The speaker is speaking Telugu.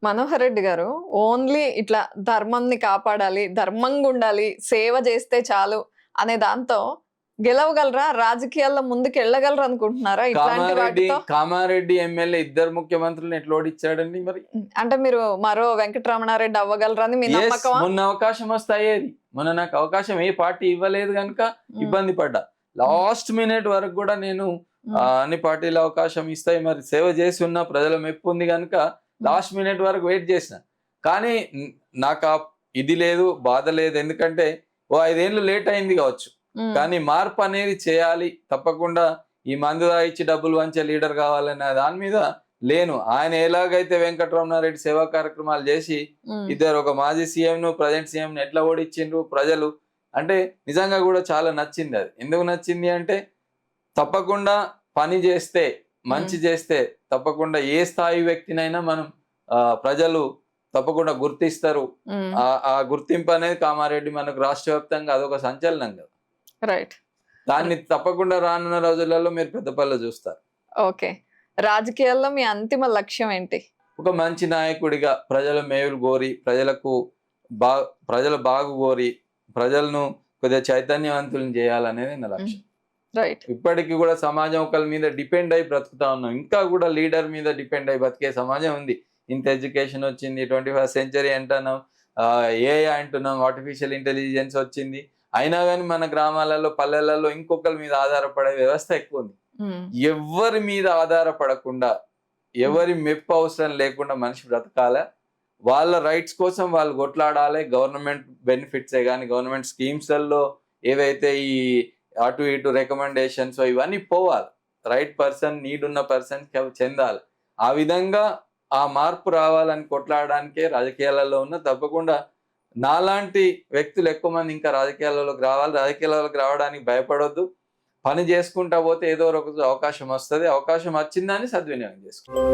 మనోహర్ రెడ్డి గారు ఓన్లీ ఇట్లా ధర్మంని కాపాడాలి, ధర్మంగా ఉండాలి, సేవ చేస్తే చాలు అనే దాంతో గెలవగలరా? రాజకీయాల్లో ముందుకు వెళ్ళగలరు అనుకుంటున్నారా ఇట్లాంటి వాటితో? కామారెడ్డి ఎమ్మెల్యే ఇద్దరు ముఖ్యమంత్రులను ఎట్లా ఓడిచ్చాడండి మరి? అంటే మీరు మరో వెంకటరమణారెడ్డి అవ్వగలరని మీ నమ్మకమా? మొన్న అవకాశం వస్తే అయ్యేది. మొన్న నాకు అవకాశం ఏ పార్టీ ఇవ్వలేదు కనుక ఇబ్బంది పడ్డా. లాస్ట్ మినిట్ వరకు కూడా నేను అన్ని పార్టీలు అవకాశం ఇస్తాయి, మరి సేవ చేసి ఉన్న ప్రజల మెప్పు ఉంది కనుక లాస్ట్ మినిట్ వరకు వెయిట్ చేసిన. కానీ నాకు ఇది లేదు, బాధ లేదు. ఎందుకంటే ఓ 5 ఏళ్ళు లేట్ అయింది కావచ్చు, కానీ మార్పు అనేది చేయాలి తప్పకుండా. ఈ మందు ఇచ్చి డబ్బులు వంచే లీడర్ కావాలనే దాని మీద లేను. ఆయన ఎలాగైతే వెంకటరమణారెడ్డి సేవా కార్యక్రమాలు చేసి ఇద్దరు, ఒక మాజీ సీఎం ను ప్రజెంట్ సీఎం ను ఎట్లా ఓడిచ్చిండ్రు ప్రజలు అంటే నిజంగా కూడా చాలా నచ్చింది. అది ఎందుకు నచ్చింది అంటే తప్పకుండా పని చేస్తే, మంచి చేస్తే తప్పకుండా ఏ స్థాయి వ్యక్తినైనా మనం ప్రజలు తప్పకుండా గుర్తిస్తారు. ఆ గుర్తింపు అనేది కామారెడ్డి మనకు రాష్ట్ర వ్యాప్తంగా అదొక సంచలనం కదా. రైట్. దాన్ని తప్పకుండా రానున్న రోజులలో మీరు పెద్దపల్లి చూస్తారు. ఓకే. రాజకీయాల్లో మీ అంతిమ లక్ష్యం ఏంటి? ఒక మంచి నాయకుడిగా ప్రజల మేలు కోరి, ప్రజల బాగు కోరి, ప్రజలను కొద్దిగా చైతన్యవంతులను చేయాలనేది నా లక్ష్యం. రైట్. ఇప్పటికీ కూడా సమాజం ఒకరి మీద డిపెండ్ అయి బ్రతుకుతా ఉన్నాం. ఇంకా కూడా లీడర్ మీద డిపెండ్ అయి బతికే సమాజం ఉంది. ఇంత ఎడ్యుకేషన్ వచ్చింది, 21st సెంచరీ అంటున్నాం, ఏఐ అంటున్నాం, ఆర్టిఫిషియల్ ఇంటెలిజెన్స్ వచ్చింది. అయినా కానీ మన గ్రామాలలో, పల్లెలలో ఇంకొకరి మీద ఆధారపడే వ్యవస్థ ఎక్కువ ఉంది. ఎవరి మీద ఆధారపడకుండా, ఎవరి మెప్పు అవసరం లేకుండా మనిషి బ్రతకాల. వాళ్ళ రైట్స్ కోసం వాళ్ళు కొట్లాడాలి. గవర్నమెంట్ బెనిఫిట్సే కానీ గవర్నమెంట్ స్కీమ్స్లలో ఏవైతే ఈ అటు ఇటు రికమెండేషన్స్ ఇవన్నీ పోవాలి. రైట్ పర్సన్, నీడ్ ఉన్న పర్సన్ చెందాలి. ఆ విధంగా ఆ మార్పు రావాలని కొట్లాడడానికే రాజకీయాలలో ఉన్న. తప్పకుండా నాలాంటి వ్యక్తులు ఎక్కువ మంది ఇంకా రాజకీయాలలోకి రావాలి. రాజకీయాలలోకి రావడానికి భయపడొద్దు. పని చేసుకుంటా పోతే ఏదో ఒక అవకాశం వస్తుంది. అవకాశం వచ్చిందని సద్వినియోగం చేసుకోవాలి.